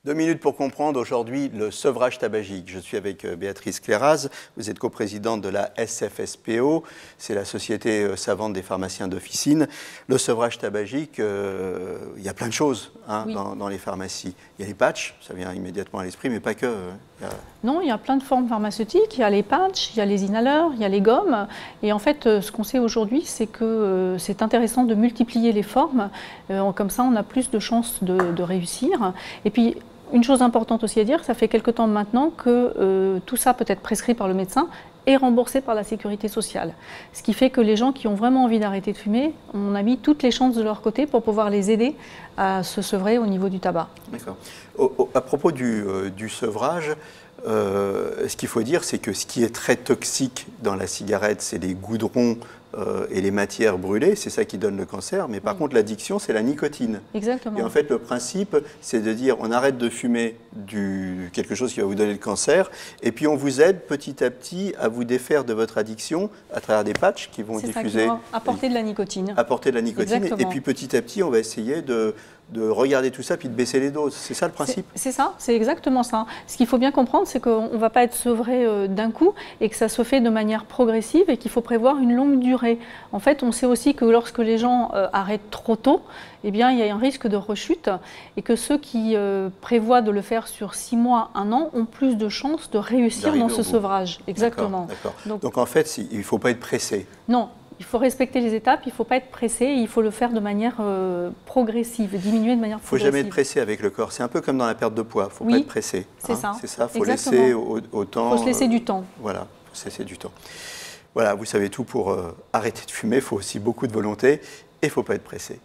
2 minutes pour comprendre aujourd'hui le sevrage tabagique. Je suis avec Béatrice Cléraz, vous êtes coprésidente de la SFSPO, c'est la Société savante des pharmaciens d'officine. Le sevrage tabagique, il y a plein de choses oui. dans les pharmacies. Il y a les patchs, ça vient immédiatement à l'esprit, mais pas que. Non, il y a plein de formes pharmaceutiques, il y a les patchs, il y a les inhaleurs, il y a les gommes. Et en fait, ce qu'on sait aujourd'hui, c'est que c'est intéressant de multiplier les formes. Comme ça, on a plus de chances de réussir. Et puis, une chose importante aussi à dire, ça fait quelque temps maintenant que tout ça peut être prescrit par le médecin et remboursé par la sécurité sociale. Ce qui fait que les gens qui ont vraiment envie d'arrêter de fumer, on a mis toutes les chances de leur côté pour pouvoir les aider à se sevrer au niveau du tabac. D'accord. À propos du sevrage, ce qu'il faut dire, c'est que ce qui est très toxique dans la cigarette, c'est les goudrons et les matières brûlées, c'est ça qui donne le cancer, mais par contre l'addiction, c'est la nicotine. Exactement. Et en fait, le principe, c'est de dire on arrête de fumer quelque chose qui va vous donner le cancer, et puis on vous aide petit à petit à vous défaire de votre addiction à travers des patchs qui vont diffuser... apporter de la nicotine. Apporter de la nicotine, et puis petit à petit, on va essayer de regarder tout ça, puis de baisser les doses. C'est ça le principe? C'est ça, c'est exactement ça. Ce qu'il faut bien comprendre, c'est qu'on ne va pas être sevré d'un coup et que ça se fait de manière progressive et qu'il faut prévoir une longue durée. En fait, on sait aussi que lorsque les gens arrêtent trop tôt, eh bien, il y a un risque de rechute et que ceux qui prévoient de le faire sur 6 mois, 1 an, ont plus de chances de réussir dans ce sevrage. Exactement. Donc en fait, il ne faut pas être pressé. Non. Il faut respecter les étapes, il ne faut pas être pressé, il faut le faire de manière progressive, diminuer de manière progressive. Il ne faut jamais être pressé avec le corps. C'est un peu comme dans la perte de poids, il ne faut pas être pressé. C'est ça. C'est ça, il faut laisser au temps. Il faut se laisser du temps. Voilà, il faut se laisser du temps. Voilà, vous savez tout pour arrêter de fumer, il faut aussi beaucoup de volonté et il ne faut pas être pressé.